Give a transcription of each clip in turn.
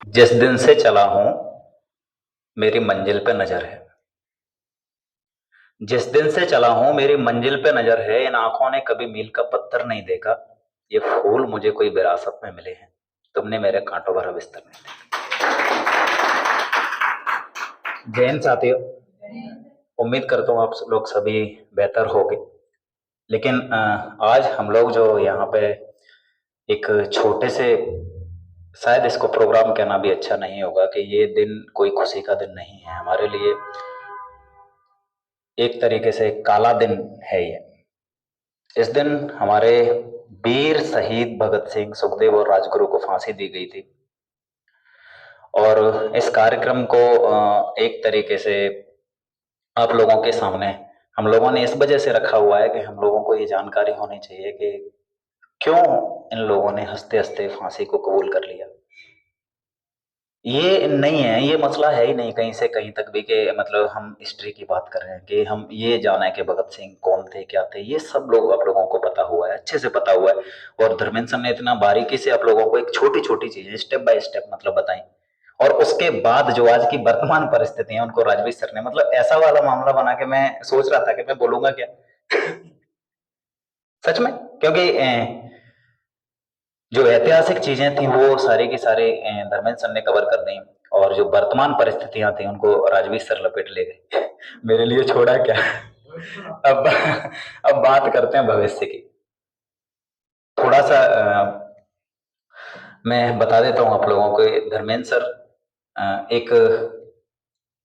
जिस दिन से चला हूं मेरी मंजिल पे नजर है। जिस दिन से चला हूं मेरी मंजिल पे नजर है। इन आंखों ने कभी मील का पत्थर नहीं देखा। ये फूल मुझे कोई विरासत में मिले हैं। तुमने मेरे कांटों भरा बिस्तर नहीं देखा। जैन साथियों, उम्मीद करता हूँ आप लोग सभी बेहतर होंगे। लेकिन आज हम लोग जो यहाँ पे एक छोटे से, शायद इसको प्रोग्राम कहना भी अच्छा नहीं होगा कि ये दिन कोई खुशी का दिन नहीं है हमारे लिए। एक तरीके से काला दिन है ये। इस दिन हमारे वीर शहीद भगत सिंह, सुखदेव और राजगुरु को फांसी दी गई थी। और इस कार्यक्रम को एक तरीके से आप लोगों के सामने हम लोगों ने इस वजह से रखा हुआ है कि हम लोगों को ये जानकारी होनी चाहिए कि क्यों इन लोगों ने हंसते हंसते फांसी को कबूल कर लिया। ये नहीं है, ये मसला है ही नहीं कहीं से कहीं तक भी कि मतलब हम हिस्ट्री की बात कर रहे हैं कि हम ये जाना है कि भगत सिंह कौन थे, क्या थे। ये सब लोग आप लोगों को पता हुआ है, अच्छे से पता हुआ है। और धर्मेंद्र सर ने इतना बारीकी से आप लोगों को एक छोटी छोटी चीजें स्टेप बाय स्टेप मतलब बताई। और उसके बाद जो आज की वर्तमान परिस्थिति है उनको राजवीर सर ने मतलब ऐसा वाला मामला बना के, मैं सोच रहा था कि मैं बोलूंगा क्या सच में। क्योंकि जो ऐतिहासिक चीजें थी वो सारी की सारी धर्मेंद्र सर ने कवर कर दी। और जो वर्तमान परिस्थितियां थी उनको राजवीर सर लपेट ले गए। मेरे लिए छोड़ा क्या। अब अब बात करते हैं भविष्य की। थोड़ा सा मैं बता देता हूं आप लोगों को। धर्मेंद्र सर एक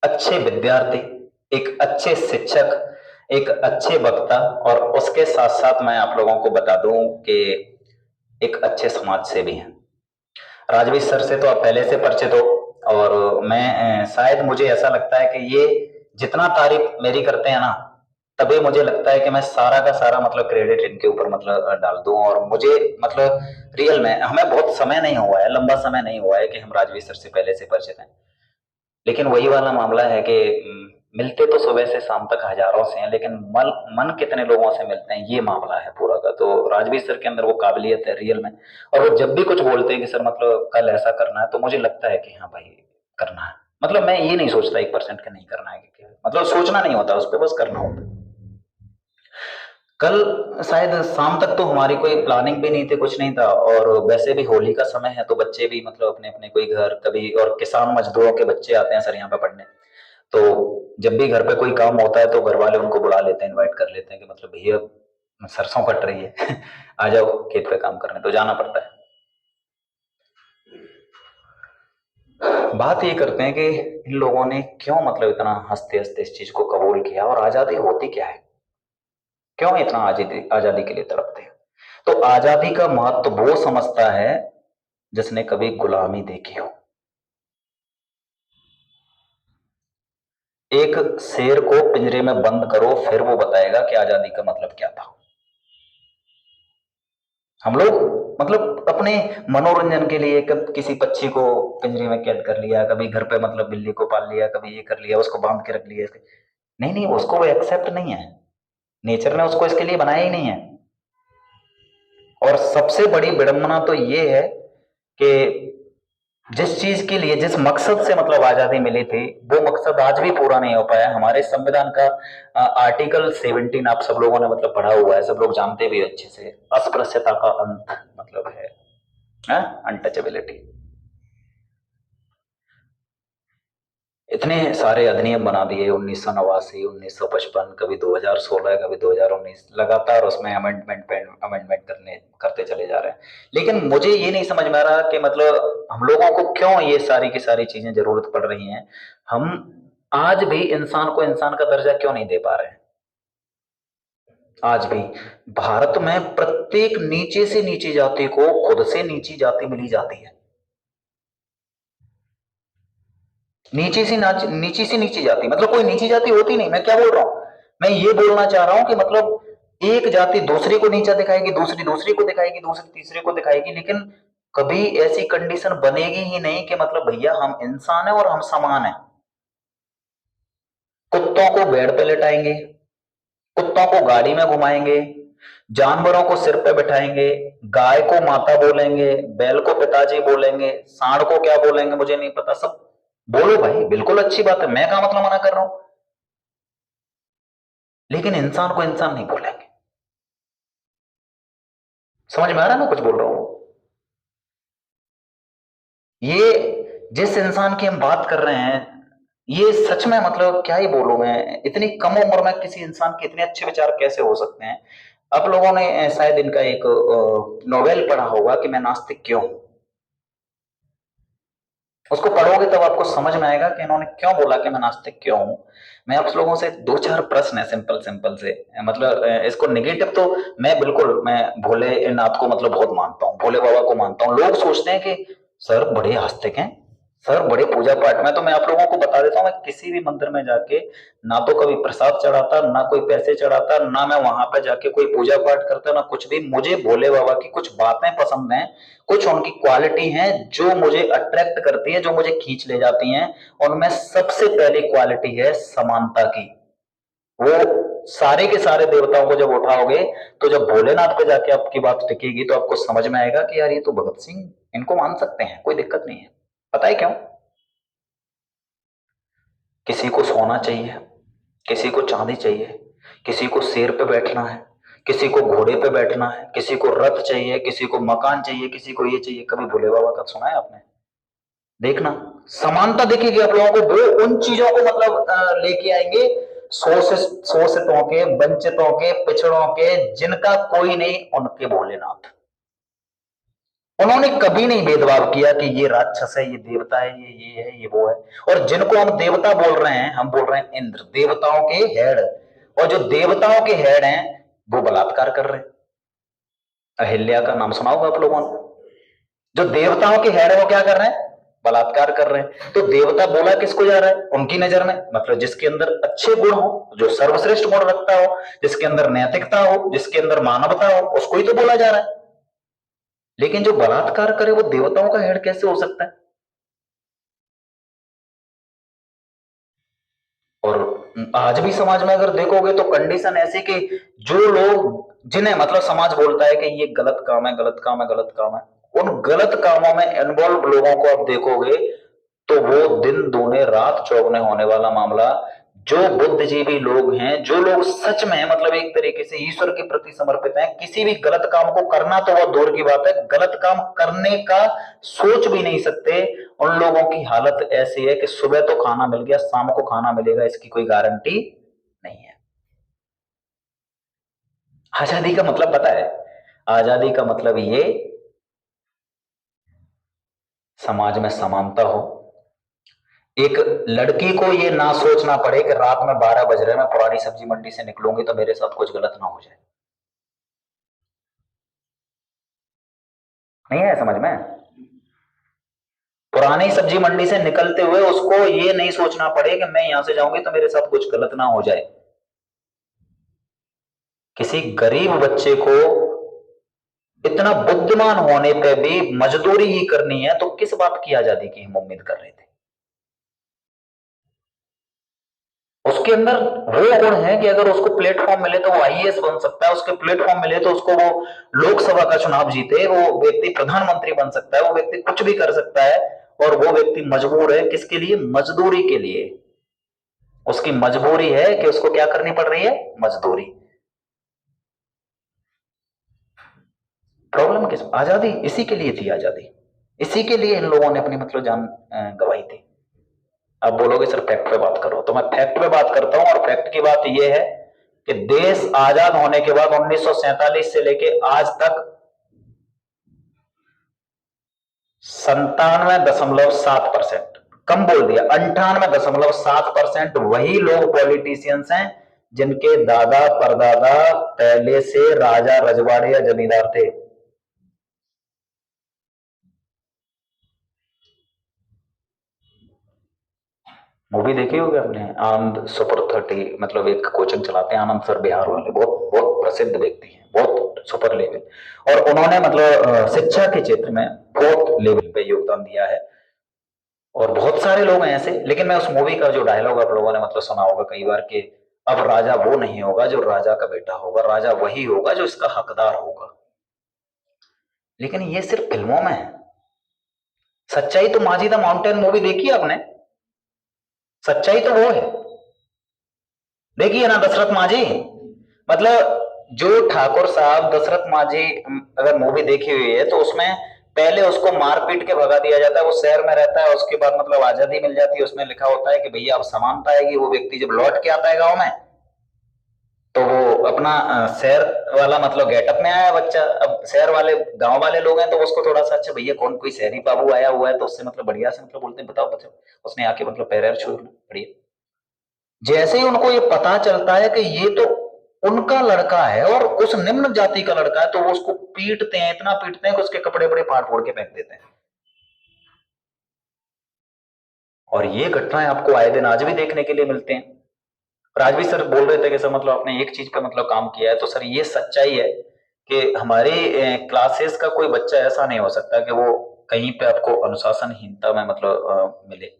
अच्छे विद्यार्थी, एक अच्छे शिक्षक, एक अच्छे वक्ता, और उसके साथ साथ मैं आप लोगों को बता दूं कि एक अच्छे समाज सेवी हैं। राजवीर सर से तो आप पहले से परिचित हो। और मैं शायद मुझे ऐसा लगता है कि ये जितना तारीफ मेरी करते हैं ना, तभी मुझे लगता है कि मैं सारा का सारा मतलब क्रेडिट इनके ऊपर मतलब डाल दूं। और मुझे मतलब रियल में हमें बहुत समय नहीं हुआ है, लंबा समय नहीं हुआ है कि हम राजवीर सर से पहले से परिचित हैं। लेकिन वही वाला मामला है कि मिलते तो सुबह से शाम तक हजारों से हैं, लेकिन मन मन कितने लोगों से मिलते हैं, ये मामला है पूरा का। तो राजवीर सर के अंदर वो काबिलियत है रियल में। और वो जब भी कुछ बोलते हैं कि सर मतलब कल ऐसा करना है, तो मुझे लगता है कि हाँ भाई करना है। मतलब मैं ये नहीं सोचता 1% का नहीं करना है, क्योंकि मतलब सोचना नहीं होता उस पर, बस करना होता है। कल शायद शाम तक तो हमारी कोई प्लानिंग भी नहीं थी, कुछ नहीं था। और वैसे भी होली का समय है तो बच्चे भी मतलब अपने अपने कोई घर कभी, और किसान मजदूरों के बच्चे आते हैं सर यहाँ पे पढ़ने। तो जब भी घर पे कोई काम होता है तो घर वाले उनको बुला लेते हैं, इनवाइट कर लेते हैं कि मतलब भैया सरसों कट रही है आ जाओ खेत पे काम करने, तो जाना पड़ता है। बात ये करते हैं कि इन लोगों ने क्यों मतलब इतना हंसते हंसते इस चीज को कबूल किया, और आजादी होती क्या है, क्यों इतना आजादी आजादी के लिए तड़पते हैं। तो आजादी का महत्व वो समझता है जिसने कभी गुलामी देखी हो। एक शेर को पिंजरे में बंद करो, फिर वो बताएगा कि आजादी का मतलब क्या था। हम लोग मतलब अपने मनोरंजन के लिए कब किसी पक्षी को पिंजरे में कैद कर लिया, कभी घर पे मतलब बिल्ली को पाल लिया, कभी ये कर लिया, उसको बांध के रख लिया। नहीं नहीं, उसको वो एक्सेप्ट नहीं है। नेचर ने उसको इसके लिए बनाया ही नहीं है। और सबसे बड़ी विडंबना तो ये है कि जिस चीज के लिए, जिस मकसद से मतलब आजादी मिली थी, वो मकसद आज भी पूरा नहीं हो पाया। हमारे संविधान का आर्टिकल 17 आप सब लोगों ने मतलब पढ़ा हुआ है, सब लोग जानते भी अच्छे से। अस्पृश्यता का अंत मतलब है अनटचेबिलिटी। इतने सारे अधिनियम बना दिए, 1989, 1955, कभी 2016, कभी 2019, लगातार उसमें अमेंडमेंट पे अमेंडमेंट करते चले जा रहे हैं। लेकिन मुझे ये नहीं समझ में आ रहा कि मतलब हम लोगों को क्यों ये सारी की सारी चीजें जरूरत पड़ रही हैं। हम आज भी इंसान को इंसान का दर्जा क्यों नहीं दे पा रहे हैं। आज भी भारत में प्रत्येक नीचे से नीची जाति को खुद से नीची जाति मिली जाती है। नीची से नीची जाति मतलब कोई नीची जाति होती नहीं। मैं क्या बोल रहा हूं, मैं ये बोलना चाह रहा हूं कि मतलब एक जाति दूसरी को नीचा दिखाएगी, दूसरी दूसरी को दिखाएगी, दूसरी तीसरे को दिखाएगी, लेकिन कभी ऐसी कंडीशन बनेगी ही नहीं कि मतलब भैया हम इंसान है और हम समान है। कुत्तों को बेड पे लेटाएंगे, कुत्तों को गाड़ी में घुमाएंगे, जानवरों को सिर पे बिठाएंगे, गाय को माता बोलेंगे, बैल को पिताजी बोलेंगे, सांड को क्या बोलेंगे मुझे नहीं पता, सब बोलो भाई, बिल्कुल अच्छी बात है, मैं क्या मतलब मना कर रहा हूं, लेकिन इंसान को इंसान नहीं बोलेंगे। समझ में आ रहा है ना कुछ बोल रहा हूं? ये जिस इंसान की हम बात कर रहे हैं, ये सच में मतलब क्या ही बोलूं मैं, इतनी कम उम्र में किसी इंसान के इतने अच्छे विचार कैसे हो सकते हैं। आप लोगों ने शायद इनका एक नोवेल पढ़ा होगा कि मैं नास्तिक क्यों हूं। उसको पढ़ोगे तब आपको समझ में आएगा कि इन्होंने क्यों बोला कि मैं नास्तिक क्यों हूं। मैं आप लोगों से दो चार प्रश्न है सिंपल सिंपल से, मतलब इसको निगेटिव तो मैं भोलेनाथ को मतलब बहुत मानता हूँ, भोले बाबा को मानता हूँ। लोग सोचते हैं कि सर बड़े आस्तिक हैं, सर बड़े पूजा पाठ में, तो मैं आप लोगों को बता देता हूँ, मैं किसी भी मंदिर में जाके ना तो कभी प्रसाद चढ़ाता, ना कोई पैसे चढ़ाता, ना मैं वहां पे जाके कोई पूजा पाठ करता, ना कुछ भी। मुझे भोले बाबा की कुछ बातें पसंद हैं, कुछ उनकी क्वालिटी हैं जो मुझे अट्रैक्ट करती है, जो मुझे खींच ले जाती हैं। उनमें सबसे पहली क्वालिटी है समानता की। वो सारे के सारे देवताओं को जब उठाओगे तो जब भोलेनाथ पे जाके आपकी बात टिकेगी तो आपको समझ में आएगा कि यार ये तो भगत सिंह, इनको मान सकते हैं, कोई दिक्कत नहीं है। पता है क्यों? किसी को सोना चाहिए, किसी को चांदी चाहिए, किसी को शेर पे बैठना है, किसी को घोड़े पे बैठना है, किसी को रथ चाहिए, किसी को मकान चाहिए, किसी को ये चाहिए। कभी भोले बाबा का सुना है आपने? देखना, समानता दिखेगी आप लोगों को। वो उन चीजों को मतलब लेके आएंगे, शोषितों के, वंचितों के, पिछड़ों के, जिनका कोई नहीं, उनके भोलेनाथ। उन्होंने कभी नहीं भेदभाव किया कि ये राक्षस है, ये देवता है, ये है, ये वो है। और जिनको हम देवता बोल रहे हैं, हम बोल रहे हैं इंद्र, देवताओं के हेड। और जो देवताओं के हेड हैं वो बलात्कार कर रहे हैं। अहिल्या का नाम सुना होगा आप लोगों ने। जो देवताओं के हेड है वो क्या कर रहे हैं? बलात्कार कर रहे हैं। तो देवता बोला किसको जा रहा है उनकी नजर में? मतलब जिसके अंदर अच्छे गुण हो, जो सर्वश्रेष्ठ गुण रखता हो, जिसके अंदर नैतिकता हो, जिसके अंदर मानवता हो, उसको ही तो बोला जा रहा है। लेकिन जो बलात्कार करे वो देवताओं का हेड कैसे हो सकता है? और आज भी समाज में अगर देखोगे तो कंडीशन ऐसी कि जो लोग, जिन्हें मतलब समाज बोलता है कि ये गलत काम है, गलत काम है, गलत काम है, उन गलत कामों में इन्वॉल्व लोगों को आप देखोगे तो वो दिन दूने रात चौगुने होने वाला मामला। जो बुद्धिजीवी लोग हैं, जो लोग सच में मतलब एक तरीके से ईश्वर के प्रति समर्पित हैं, किसी भी गलत काम को करना तो बहुत दूर की बात है, गलत काम करने का सोच भी नहीं सकते। उन लोगों की हालत ऐसी है कि सुबह तो खाना मिल गया, शाम को खाना मिलेगा इसकी कोई गारंटी नहीं है। आजादी का मतलब पता है? आजादी का मतलब ये, समाज में समानता हो। एक लड़की को ये ना सोचना पड़े कि रात में 12 बज रहे, मैं पुरानी सब्जी मंडी से निकलूंगी तो मेरे साथ कुछ गलत ना हो जाए। नहीं है समझ में? पुरानी सब्जी मंडी से निकलते हुए उसको ये नहीं सोचना पड़े कि मैं यहां से जाऊंगी तो मेरे साथ कुछ गलत ना हो जाए। किसी गरीब बच्चे को इतना बुद्धिमान होने पे भी मजदूरी ही करनी है, तो किस बात की आजादी की हम उम्मीद कर रहे थे? उसके अंदर वो गुण है कि अगर उसको प्लेटफॉर्म मिले तो वो आईएएस बन सकता है, उसके प्लेटफॉर्म मिले तो उसको वो लोकसभा का चुनाव जीते, वो व्यक्ति प्रधानमंत्री बन सकता है, वो व्यक्ति कुछ भी कर सकता है। और वो व्यक्ति मजबूर है किसके लिए? मजदूरी के लिए। उसकी मजबूरी है कि उसको क्या करनी पड़ रही है? मजदूरी। प्रॉब्लम किस? आजादी इसी के लिए थी, आजादी इसी के लिए इन लोगों ने अपनी मतलब जान गंवाई थी। अब बोलोगे सर फैक्ट पे बात करो, तो मैं फैक्ट पे बात करता हूं। और फैक्ट की बात यह है कि देश आजाद होने के बाद 1947 से लेके आज तक 97.7%, कम बोल दिया, 98.7% वही लोग पॉलिटिशियंस हैं जिनके दादा परदादा पहले से राजा रजवाड़े या जमींदार थे। मूवी देखी होगी आपने, आनंद सुपर 30, मतलब एक कोचिंग चलाते हैं आनंद सर, बिहार वाले, बहुत बहुत प्रसिद्ध व्यक्ति हैं, बहुत सुपर लेवल। और उन्होंने मतलब शिक्षा के क्षेत्र में बहुत लेवल पे योगदान दिया है। और बहुत सारे लोग हैं ऐसे। लेकिन मैं उस मूवी का जो डायलॉग आप लोगों ने मतलब सुना होगा कई बार, कि अब राजा वो नहीं होगा जो राजा का बेटा होगा, राजा वही होगा जो इसका हकदार होगा। लेकिन ये सिर्फ फिल्मों में है। सच्चाई तो माजी द माउंटेन मूवी देखी है आपने? सच्चाई तो वो है, देखिए ना दशरथ मांझी। मतलब जो ठाकुर साहब दशरथ मांझी अगर मूवी देखी हुई है तो उसमें पहले उसको मार पीट के भगा दिया जाता है, वो शहर में रहता है, उसके बाद मतलब आजादी मिल जाती है, उसमें लिखा होता है कि भैया अब समानता आएगी। वो व्यक्ति जब लौट के आता है गांव में तो वो अपना शहर वाला मतलब गेटअप में आया बच्चा। अब शहर वाले गांव वाले लोग हैं तो उसको थोड़ा सा, अच्छा भैया कौन कोई शहरी बाबू आया हुआ है, तो उससे मतलब बढ़िया से मतलब बोलते हैं बताओ बच्चों। उसने आके मतलब पैर छू बढ़िया। जैसे ही उनको ये पता चलता है कि ये तो उनका लड़का है और उस निम्न जाति का लड़का है, तो वो उसको पीटते हैं, इतना पीटते हैं कि उसके कपड़े बड़े फाड़ फोड़ के फेंक देते हैं। और ये घटनाएं आपको आए दिन आज भी देखने के लिए मिलते हैं। आज भी सर बोल रहे थे कि सर मतलब आपने एक चीज का मतलब काम किया है, तो सर ये सच्चाई है कि हमारे क्लासेस का कोई बच्चा ऐसा नहीं हो सकता कि वो कहीं पे आपको अनुशासनहीनता में मतलब मिले।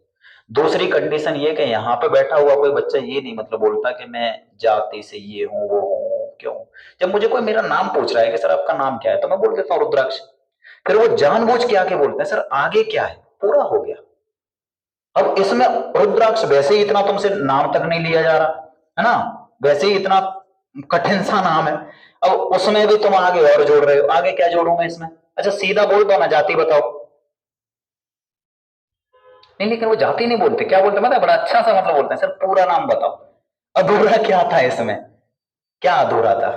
दूसरी कंडीशन ये कि यहाँ पे बैठा हुआ कोई बच्चा ये नहीं मतलब बोलता कि मैं जाति से ये हूँ वो हूँ। क्यों? जब मुझे कोई मेरा नाम पूछ रहा है कि सर आपका नाम क्या है, तो मैं बोल देता हूँ रुद्राक्ष। फिर वो जानबूझ के आके बोलते हैं सर आगे क्या है, पूरा हो गया। अब इसमें रुद्राक्ष वैसे ही इतना तुमसे नाम तक नहीं लिया जा रहा है ना, वैसे ही इतना कठिन सा नाम है, अब उसमें भी तुम आगे और जोड़ रहे हो। आगे क्या जोड़ू मैं इसमें? अच्छा सीधा बोल दो ना, जाति बताओ। नहीं, लेकिन वो जाति नहीं बोलते, क्या बोलते मतलब बड़ा अच्छा सा मतलब बोलते हैं सर पूरा नाम बताओ। अधूरा क्या था इसमें? क्या अधूरा था?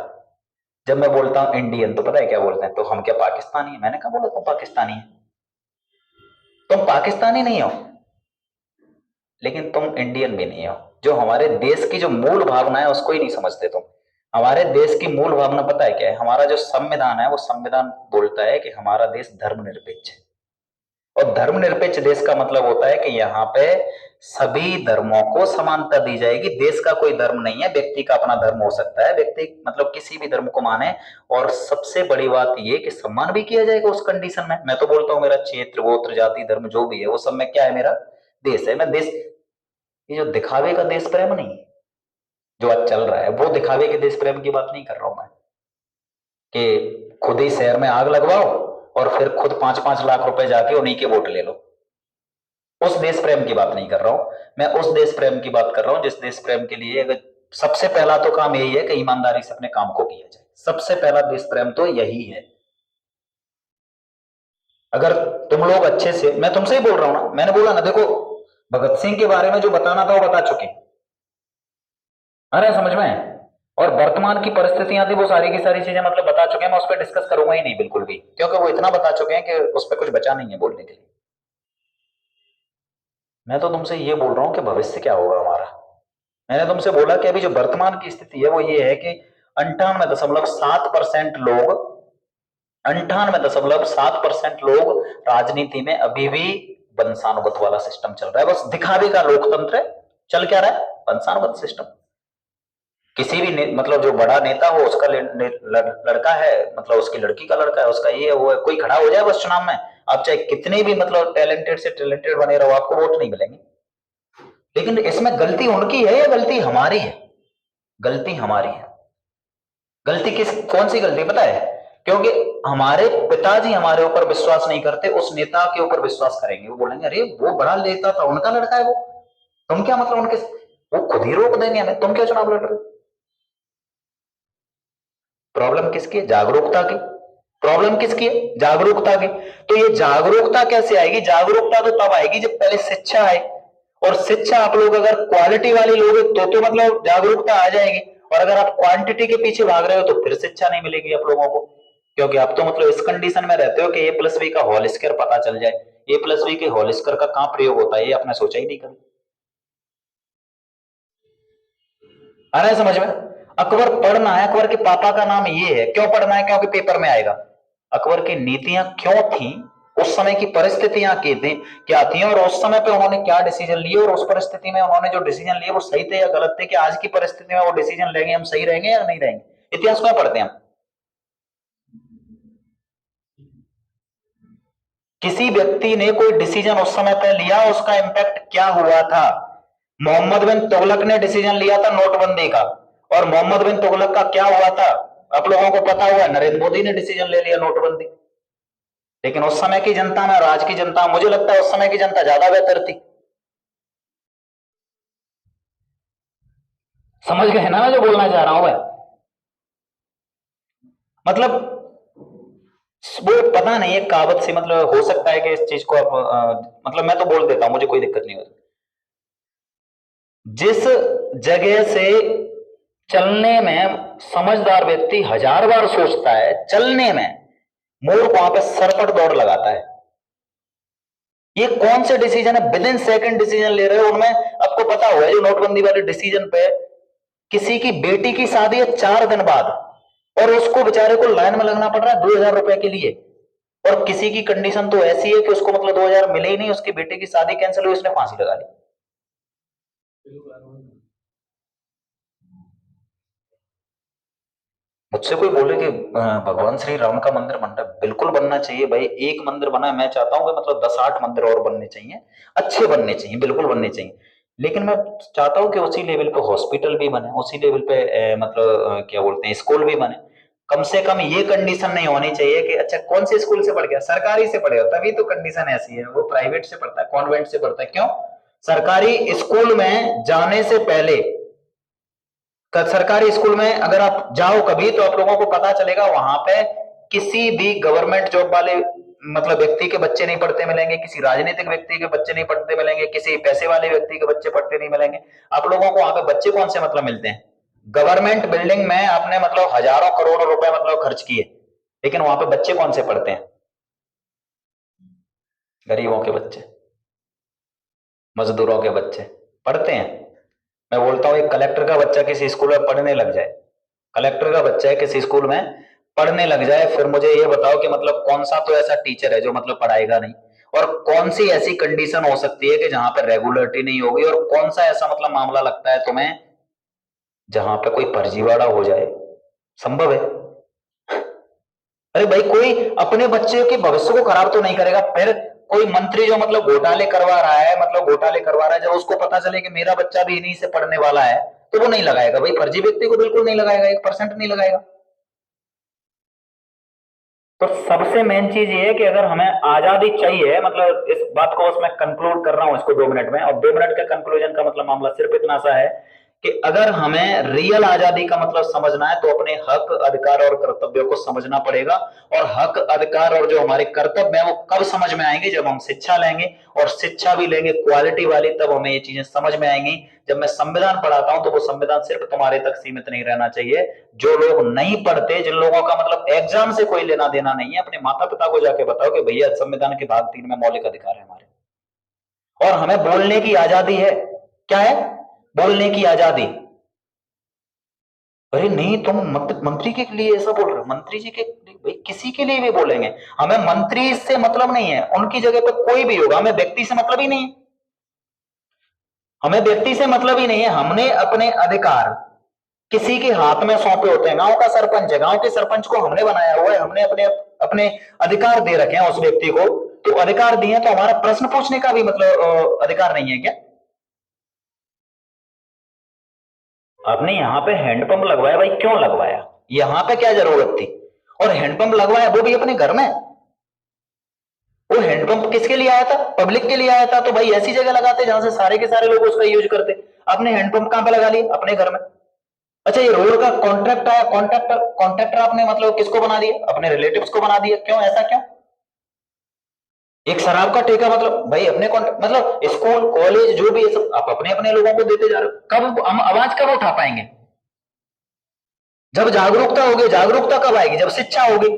जब मैं बोलता हूं इंडियन तो पता है क्या बोलते हैं, तो हम क्या पाकिस्तानी है? मैंने कहा बोला तुम पाकिस्तानी है? तुम पाकिस्तानी नहीं हो, लेकिन तुम इंडियन भी नहीं हो। जो हमारे देश की जो मूल भावना है उसको ही नहीं समझते तुम। हमारे देश की मूल भावना पता है क्या है? हमारा जो संविधान है वो संविधान बोलता है कि हमारा देश धर्मनिरपेक्ष है। और धर्मनिरपेक्ष देश का मतलब होता है कि यहाँ पे सभी धर्मों को समानता दी जाएगी। देश का कोई धर्म नहीं है, व्यक्ति का अपना धर्म हो सकता है, व्यक्ति मतलब किसी भी धर्म को माने। और सबसे बड़ी बात ये कि सम्मान भी किया जाएगा उस कंडीशन में। मैं तो बोलता हूँ मेरा क्षेत्र गोत्र जाति धर्म जो भी है वो सब में क्या है, मेरा देश है। मैं देश, ये जो दिखावे का देश प्रेम नहीं है जो आज चल रहा है, वो दिखावे के देश प्रेम की बात नहीं कर रहा हूं मैं कि खुद ही शहर में आग लगवाओ और फिर खुद 5-5 लाख रुपए जाके उन्हीं के वोट ले लो। उस देश प्रेम की बात नहीं कर रहा हूं मैं, उस देश प्रेम की बात कर रहा हूं जिस देश प्रेम के लिए अगर सबसे पहला तो काम यही है कि ईमानदारी से अपने काम को किया जाए। सबसे पहला देश प्रेम तो यही है। अगर तुम लोग अच्छे से, मैं तुमसे ही बोल रहा हूं ना, मैंने बोला ना देखो भगत सिंह के बारे में जो बताना था वो बता चुके, आ रहा है समझ में? और वर्तमान की परिस्थितियां थी वो सारी की सारी चीजें मतलब बता चुके हैं। मैं उस पर डिस्कस करूंगा ही नहीं बिल्कुल भी, क्योंकि वो इतना बता चुके हैं कि उस पर कुछ बचा नहीं है बोलने के लिए। मैं तो तुमसे ये बोल रहा हूं कि भविष्य क्या होगा हमारा। मैंने तुमसे बोला कि अभी जो वर्तमान की स्थिति है वो ये है कि 98.7% लोग, 98.7% लोग राजनीति में अभी भी वंशानुगत वाला सिस्टम चल रहा है। बस दिखावे का लोकतंत्र चल क्या रहा है, वंशानुगत सिस्टम। किसी भी मतलब जो बड़ा नेता हो उसका लड़का है, मतलब उसकी लड़की का लड़का है, उसका ये है वो है, कोई खड़ा हो जाए बस चुनाव में, आप चाहे कितने भी मतलब टैलेंटेड से टैलेंटेड बने रहो आपको वोट नहीं मिलेंगे। लेकिन इसमें गलती उनकी है या गलती हमारी है? गलती हमारी है। गलती किस, कौन सी गलती पता है? क्योंकि हमारे पिताजी हमारे ऊपर विश्वास नहीं करते, उस नेता के ऊपर विश्वास करेंगे। वो बोलेंगे अरे वो बड़ा नेता था, उनका लड़का है वो, तुम क्या मतलब उनके, वो खुद ही रोक देंगे हमें, तुम क्या चुनाव लड़ रहे हो? प्रॉब्लम किसकी है? जागरूकता की। प्रॉब्लम किसकी है? जागरूकता की। तो ये जागरूकता कैसे आएगी? जागरूकता तो तब आएगी जब पहले शिक्षा आए। और शिक्षा आप लोग अगर क्वालिटी वाली लोगे तो मतलब जागरूकता आ जाएगी। और अगर आप क्वांटिटी के पीछे भाग रहे हो तो फिर शिक्षा नहीं मिलेगी आप लोगों को। क्योंकि आप तो मतलब इस कंडीशन में रहते हो कि ए प्लस बी का होल स्क्वायर पता चल जाए। ए प्लस बी के होल स्क्वायर का कहां प्रयोग होता है ये आपने सोचा ही नहीं कभी। आ रहा है समझ में? अकबर पढ़ना है, अकबर के पापा का नाम ये है, क्यों पढ़ना है? क्योंकि पेपर में आएगा। अकबर की नीतियां क्यों थी, उस समय की परिस्थितियां क्या थी, और उस समय पे उन्होंने क्या डिसीजन लिए, और उस परिस्थिति में उन्होंने जो डिसीजन लिए वो सही थे या गलत थे, कि आज की परिस्थिति में वो डिसीजन लेंगे हम सही रहेंगे या नहीं रहेंगे। इतिहास में पढ़ते हैं हम। किसी व्यक्ति ने कोई डिसीजन उस समय पे लिया, उसका इंपैक्ट क्या हुआ था, मोहम्मद बिन तुगलक ने डिसीजन लिया था नोटबंदी का, और मोहम्मद बिन तुगलक का क्या हुआ था आप लोगों को पता हुआ, नरेंद्र मोदी ने डिसीजन ले लिया नोटबंदी। लेकिन उस समय की जनता में और आज की जनता, मुझे लगता है उस समय की जनता ज्यादा बेहतर थी। समझ गए ना मैं जो बोलना चाह रहा हूं भाई? मतलब वो पता नहीं, एक कहावत सी, मतलब हो सकता है कि इस चीज को आप मतलब मैं तो बोल देता हूं, मुझे कोई दिक्कत नहीं होती। जिस जगह से चलने में समझदार व्यक्ति 1000 बार सोचता है, चलने में मूर्ख वहां पे सरपट दौड़ लगाता है। ये कौन से डिसीजन है, विद इन सेकंड डिसीजन ले रहे हो उनमें। आपको पता हुआ है जो नोटबंदी वाले डिसीजन पे, किसी की बेटी की शादी है 4 दिन बाद, और उसको बेचारे को लाइन में लगना पड़ रहा है 2000 रुपए के लिए, और किसी की कंडीशन तो ऐसी है कि उसको मतलब 2000 मिले ही नहीं, उसकी बेटी की शादी कैंसिल हुई, उसने फांसी लगा ली। मुझसे कोई बोले कि भगवान श्री राम का मंदिर बन रहा है, बिल्कुल बनना चाहिए भाई। एक मंदिर बना है, मैं चाहता हूं कि मतलब 10-8 मंदिर और बनने चाहिए, अच्छे बनने चाहिए, बिल्कुल बनने चाहिए। लेकिन मैं चाहता हूं कि उसी लेवल पे हॉस्पिटल भी बने, उसी लेवल पे मतलब क्या बोलते हैं, स्कूल भी बने। कम से कम ये कंडीशन नहीं होनी चाहिए कि अच्छा कौन से स्कूल से पढ़ गया, सरकारी से पढ़ेगा, तभी तो कंडीशन ऐसी है, वो प्राइवेट से पढ़ता है, कॉन्वेंट से पढ़ता है, क्यों? सरकारी स्कूल में जाने से पहले, सरकारी स्कूल में अगर आप जाओ कभी, तो आप लोगों को पता चलेगा वहां पे किसी भी गवर्नमेंट जॉब वाले मतलब व्यक्ति के बच्चे नहीं पढ़ते मिलेंगे, किसी राजनीतिक व्यक्ति के बच्चे नहीं पढ़ते मिलेंगे, किसी पैसे वाले व्यक्ति के बच्चे पढ़ते नहीं मिलेंगे। आप लोगों को वहां पे बच्चे कौन से मतलब मिलते हैं? गवर्नमेंट बिल्डिंग में आपने मतलब हजारों करोड़ों रुपए मतलब खर्च किए, लेकिन वहां पे बच्चे कौन से पढ़ते हैं? गरीबों के बच्चे, मजदूरों के बच्चे पढ़ते हैं। मैं बोलता हूं एक कलेक्टर का बच्चा किसी स्कूल में पढ़ने लग जाए, कलेक्टर का बच्चा है किसी स्कूल में पढ़ने लग जाए, फिर मुझे ये बताओ कि मतलब कौन सा तो ऐसा टीचर है जो मतलब पढ़ाएगा नहीं, और कौन सी ऐसी कंडीशन हो सकती है कि जहां पर रेगुलरिटी नहीं होगी, और कौन सा ऐसा मतलब मामला लगता है तुम्हें जहां पे कोई फर्जीवाड़ा हो जाए? संभव है? अरे भाई कोई अपने बच्चे के भविष्य को खराब तो नहीं करेगा। फिर कोई मंत्री जो मतलब घोटाले करवा रहा है, मतलब घोटाले करवा रहा है, जब उसको पता चले कि मेरा बच्चा भी इन्हीं से पढ़ने वाला है, तो वो नहीं लगाएगा भाई, फर्जी व्यक्ति को बिल्कुल नहीं लगाएगा, 1% नहीं लगाएगा। तो सबसे मेन चीज ये है कि अगर हमें आजादी चाहिए, मतलब इस बात को मैं कंक्लूड कर रहा हूं इसको 2 मिनट में, और 2 मिनट के कंक्लूजन का मतलब मामला सिर्फ इतना सा है कि अगर हमें रियल आजादी का मतलब समझना है, तो अपने हक अधिकार और कर्तव्यों को समझना पड़ेगा। और हक अधिकार और जो हमारे कर्तव्य है वो कब समझ में आएंगे? जब हम शिक्षा लेंगे, और शिक्षा भी लेंगे क्वालिटी वाली, तब हमें ये चीजें समझ में आएंगी। जब मैं संविधान पढ़ाता हूं तो वो संविधान सिर्फ तुम्हारे तक सीमित नहीं रहना चाहिए। जो लोग नहीं पढ़ते, जिन लोगों का मतलब एग्जाम से कोई लेना देना नहीं है, अपने माता पिता को जाके बताओ कि भैया संविधान के भाग 3 में मौलिक अधिकार है हमारे, और हमें बोलने की आजादी है। क्या है? बोलने की आजादी। अरे नहीं, तुम मंत्री के लिए ऐसा बोल रहे हो? मंत्री जी के लिए भाई किसी के लिए भी बोलेंगे, हमें मंत्री से मतलब नहीं है, उनकी जगह पर कोई भी होगा, हमें व्यक्ति से मतलब ही नहीं है। हमें व्यक्ति से मतलब ही नहीं है। हमने अपने अधिकार किसी के हाथ में सौंपे होते हैं। गांव का सरपंच है, गांव के सरपंच को हमने बनाया हुआ है, हमने अपने अपने अधिकार दे रखे हैं उस व्यक्ति को। तो अधिकार दिए तो हमारा प्रश्न पूछने का भी मतलब अधिकार नहीं है क्या? आपने यहाँ पे हैंडपंप लगवाया भाई, क्यों लगवाया? यहाँ पे क्या जरूरत थी? और हैंडपंप लगवाया वो भी अपने घर में। वो हैंडपंप किसके लिए आया था? पब्लिक के लिए आया था, तो भाई ऐसी जगह लगाते जहां से सारे के सारे लोग उसका यूज करते। आपने हैंडपंप कहां पे लगा लिया? अपने घर में। अच्छा, ये रोड का कॉन्ट्रैक्ट आया, कॉन्ट्रैक्टर कॉन्ट्रैक्टर आपने मतलब किसको बना दिया? अपने रिलेटिव्स को बना दिया। क्यों? ऐसा क्यों? एक शराब का ठेका मतलब भाई अपने कॉन्ट्रैक्ट, मतलब स्कूल कॉलेज जो भी है सब आप अपने अपने लोगों को देते जा रहे हो। कब हम आवाज कब उठा पाएंगे? जब जागरूकता होगी। जागरूकता कब आएगी? जब शिक्षा होगी।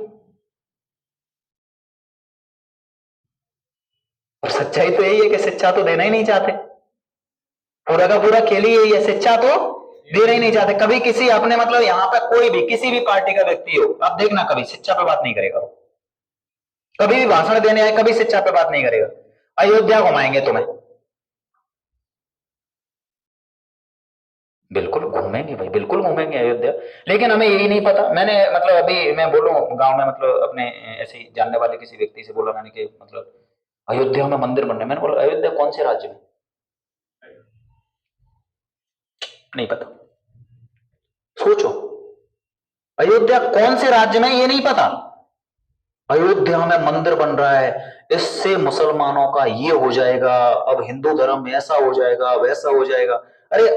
और सच्चाई तो यही है कि शिक्षा तो देना ही नहीं चाहते। पूरा का पूरा खेल ही यही है, शिक्षा तो देना ही नहीं चाहते। कभी किसी आपने मतलब यहाँ पे कोई भी किसी भी पार्टी का व्यक्ति हो, आप देखना कभी शिक्षा पे बात नहीं करेगा वो। कभी भी भाषण देने आए, कभी शिक्षा पे बात नहीं करेगा। अयोध्या घुमाएंगे तुम्हें। बिल्कुल घूमेंगे भाई, बिल्कुल घूमेंगे अयोध्या। लेकिन हमें यही नहीं पता। मैंने मतलब अभी मैं बोलूं गांव में मतलब अपने ऐसे ही जानने वाले किसी व्यक्ति से बोला मैंने कि मतलब अयोध्या में मंदिर बनने, मैंने बोला अयोध्या कौन से राज्य में? नहीं पता। सोचो, अयोध्या कौन से राज्य में, ये नहीं पता। अयोध्या में मंदिर बन रहा है, इससे मुसलमानों का ये हो जाएगा, अब हिंदू धर्म में ऐसा हो जाएगा, वैसा हो जाएगा। अरे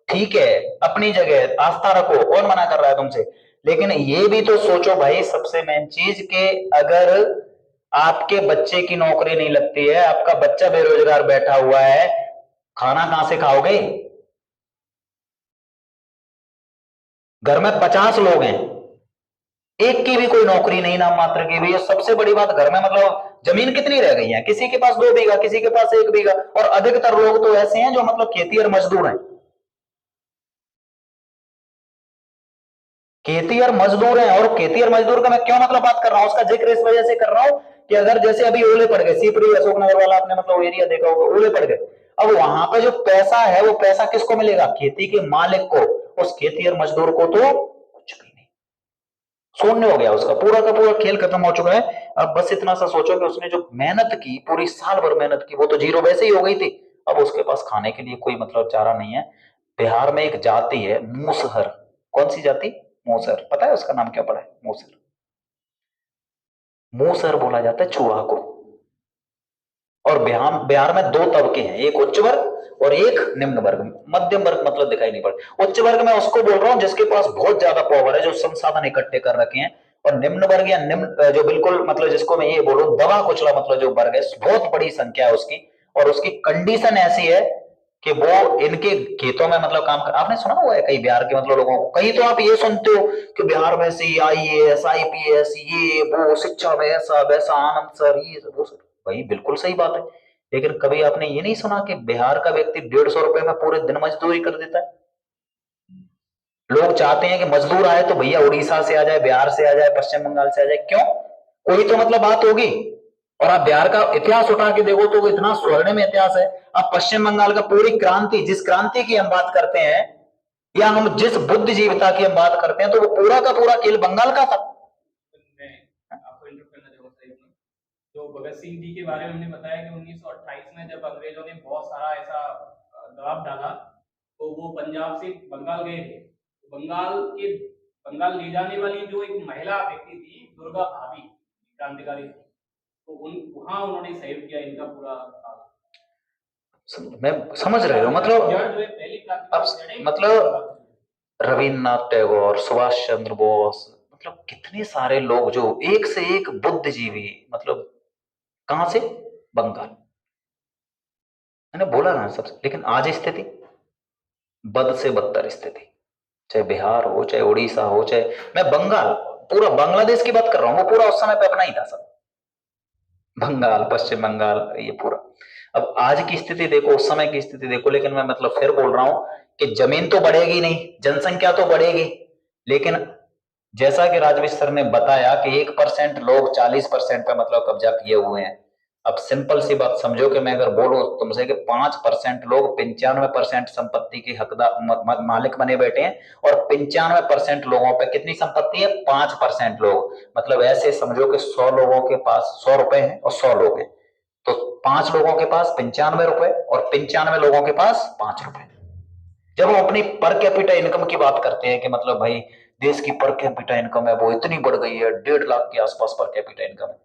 ठीक है, अपनी जगह आस्था रखो, कौन मना कर रहा है तुमसे, लेकिन ये भी तो सोचो भाई, सबसे मेन चीज के अगर आपके बच्चे की नौकरी नहीं लगती है, आपका बच्चा बेरोजगार बैठा हुआ है, खाना कहां से खाओगे? घर में 50 लोग हैं, एक की भी कोई नौकरी नहीं, नाम मात्र की भी। सबसे बड़ी बात, घर में मतलब जमीन कितनी रह गई है, किसी के पास 2 बीघा, किसी के पास 1 बीघा, और अधिकतर लोग तो ऐसे हैं जो मतलब खेती और मजदूर हैं। खेती और मजदूर हैं, और खेती और मजदूर का मैं क्यों मतलब बात कर रहा हूं, उसका जिक्र इस वजह से कर रहा हूं कि अगर जैसे अभी ओले पड़ गए, सीपरी अशोकनगर वाला आपने मतलब एरिया देखा होगा, ओले पड़ गए, अब वहां पे जो पैसा है वो पैसा किसको मिलेगा? खेती के मालिक को। उस खेती और मजदूर को तो कुछ भी नहीं, शून्य हो गया, उसका पूरा का पूरा खेल खत्म हो चुका है। अब बस इतना सा सोचो कि उसने जो मेहनत की, पूरी साल भर मेहनत की, वो तो जीरो वैसे ही हो गई थी। अब उसके पास खाने के लिए कोई मतलब चारा नहीं है। बिहार में एक जाति है मूसहर। कौन सी जाति? मूसर। पता है उसका नाम क्या पड़ा है? मूसर। मूसर बोला जाता है चूहा को। और बिहार बिहार में 2 तबके हैं, एक उच्च वर्ग और एक निम्न वर्ग। मध्यम वर्ग मतलब दिखाई नहीं पड़ता। उच्च वर्ग में उसको बोल रहा हूं जिसके पास बहुत ज्यादा पावर है, जो संसाधन इकट्ठे कर रखे हैं। और निम्न वर्ग या निम्न जो बिल्कुल मतलब जिसको मैं ये बोलूं दबा कुचला मतलब जो वर्ग है, बहुत बड़ी संख्या है उसकी। और उसकी कंडीशन ऐसी है कि वो इनके खेतों में मतलब काम कर, आपने सुना हुआ है कई बिहार के मतलब लोगों को, कहीं तो आप ये सुनते हो कि बिहार में से IAS IPS ये वो, शिक्षा में ऐसा वैसा, आनंद सर ये वो सर। भाई बिल्कुल सही बात है, लेकिन कभी आपने ये नहीं सुना कि बिहार का व्यक्ति 150 रुपए में पूरे दिन मजदूरी कर देता है? लोग चाहते हैं कि मजदूर आए तो भैया उड़ीसा से आ जाए, बिहार से आ जाए, पश्चिम बंगाल से आ जाए। क्यों? कोई तो मतलब बात होगी। और आप बिहार का इतिहास उठा के देखो तो वो इतना स्वर्णिम इतिहास है। अब पश्चिम बंगाल का पूरी क्रांति, जिस क्रांति की हम बात करते हैं, या हम जिस बुद्धिजीविता की हम बात करते हैं, तो वो पूरा का पूरा खेल बंगाल का था। मैं आपको इंटरप्ट करना चाहूंगा सर इसमें। तो भगत सिंह जी के बारे में हमने बताया कि 1928 में जब अंग्रेजों ने बहुत सारा ऐसा दबाव डाला, तो वो पंजाब से बंगाल गए थे। तो बंगाल ले जाने वाली जो एक महिला व्यक्ति थी, दुर्गा भाभी, क्रांतिकारी थी, तो वहां उन्होंने सहयोग किया इनका पूरा काम। मैं समझ रहे हो मतलब, जड़ जो है पहली क्रांति मतलब रविन्द्रनाथ टैगोर, सुभाष चंद्र बोस, मतलब कितने सारे लोग जो एक से एक बुद्धिजीवी, मतलब कहां से? बंगाल। मैंने बोला ना सबसे, लेकिन आज स्थिति बद से बदतर स्थिति, चाहे बिहार हो, चाहे उड़ीसा हो, चाहे मैं बंगाल, पूरा बांग्लादेश की बात कर रहा हूं, वो पूरा उस समय पे अपना ही था सब। बंगाल, पश्चिम बंगाल, ये पूरा। अब आज की स्थिति देखो, उस समय की स्थिति देखो। लेकिन मैं मतलब फिर बोल रहा हूं कि जमीन तो बढ़ेगी नहीं, जनसंख्या तो बढ़ेगी, लेकिन जैसा कि राजवीर सर ने बताया कि 1% लोग 40% पे मतलब कब्जा किए हुए हैं। अब सिंपल सी बात समझो कि मैं अगर बोलूं तुमसे कि 5% लोग 95% संपत्ति के हकदार मालिक बने बैठे हैं, और 95% लोगों पे कितनी संपत्ति है? 5% लोग। मतलब ऐसे समझो कि 100 लोगों के पास 100 रुपए हैं और 100 लोग हैं, तो 5 लोगों के पास 95 रुपए और 95 लोगों के पास 5 रुपए। जब हम अपनी पर कैपिटा इनकम की बात करते हैं कि मतलब भाई देश की पर कैपिटा इनकम है वो इतनी बढ़ गई है, 1.5 लाख के आसपास पर कैपिटा इनकम है।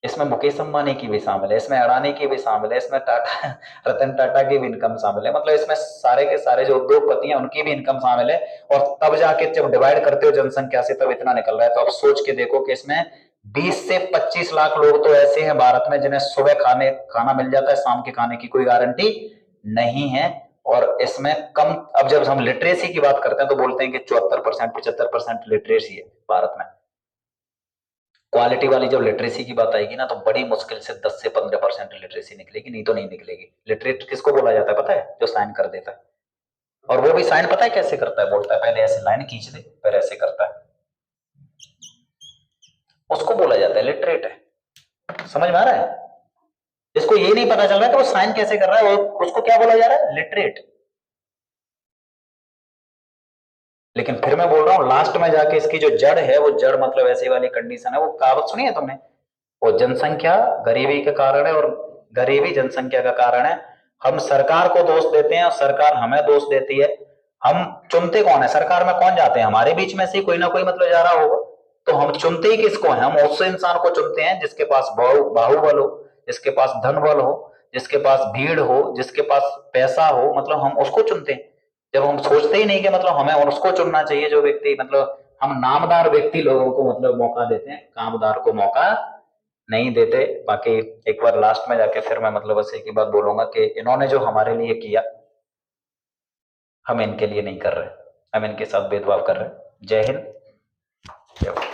इसमें मुकेश अंबानी की भी शामिल है, इसमें अडानी की भी शामिल है, इसमें टाटा रतन टाटा की भी इनकम शामिल है, मतलब इसमें सारे के सारे जो उद्योगपति हैं उनकी भी इनकम शामिल है। और तब जाके जब डिवाइड करते हो जनसंख्या से तब इतना निकल रहा है। तो अब सोच के देखो कि इसमें 20 से 25 लाख लोग तो ऐसे हैं भारत में जिन्हें सुबह खाना मिल जाता है, शाम के खाने की कोई गारंटी नहीं है। और इसमें कम, अब जब हम लिटरेसी की बात करते हैं तो बोलते हैं कि 74% 75% लिटरेसी है भारत में। क्वालिटी वाली जब लिटरेसी की बात आएगी ना, तो बड़ी मुश्किल से 10 से 15% लिटरेसी निकलेगी, नहीं तो नहीं निकलेगी। लिटरेट किसको बोला जाता है पता है? जो साइन कर देता है। और वो भी साइन पता है कैसे करता है? बोलता है पहले ऐसे लाइन खींच दे, फिर ऐसे करता है, उसको बोला जाता है लिटरेट है। समझ में आ रहा है? जिसको ये नहीं पता चल रहा है कि वो साइन कैसे कर रहा है, उसको क्या बोला जा रहा है? लिटरेट। लेकिन फिर मैं बोल रहा हूं लास्ट में जाके इसकी जो जड़ है, वो जड़ मतलब ऐसी वाली कंडीशन है, वो कहावत सुनी है तुमने? वो जनसंख्या गरीबी के कारण है, और गरीबी जनसंख्या का कारण है। हम सरकार को दोष देते हैं और सरकार हमें दोष देती है। हम चुनते कौन है, सरकार में कौन जाते हैं, हमारे बीच में से कोई ना कोई मतलब जा रहा होगा, तो हम चुनते ही किसको हैं, हम उस इंसान को चुनते हैं जिसके पास बाहुबल हो, जिसके पास धन बल हो, जिसके पास भीड़ हो, जिसके पास पैसा हो, मतलब हम उसको चुनते हैं। जब हम सोचते ही नहीं कि मतलब हमें उसको चुनना चाहिए जो व्यक्ति मतलब, हम नामदार व्यक्ति लोगों को मतलब मौका देते हैं, कामदार को मौका नहीं देते। बाकी एक बार लास्ट में जाके फिर मैं मतलब बस एक ही बात बोलूंगा कि इन्होंने जो हमारे लिए किया, हम इनके लिए नहीं कर रहे, हम इनके साथ भेदभाव कर रहे हैं। जय हिंद, जय भारत।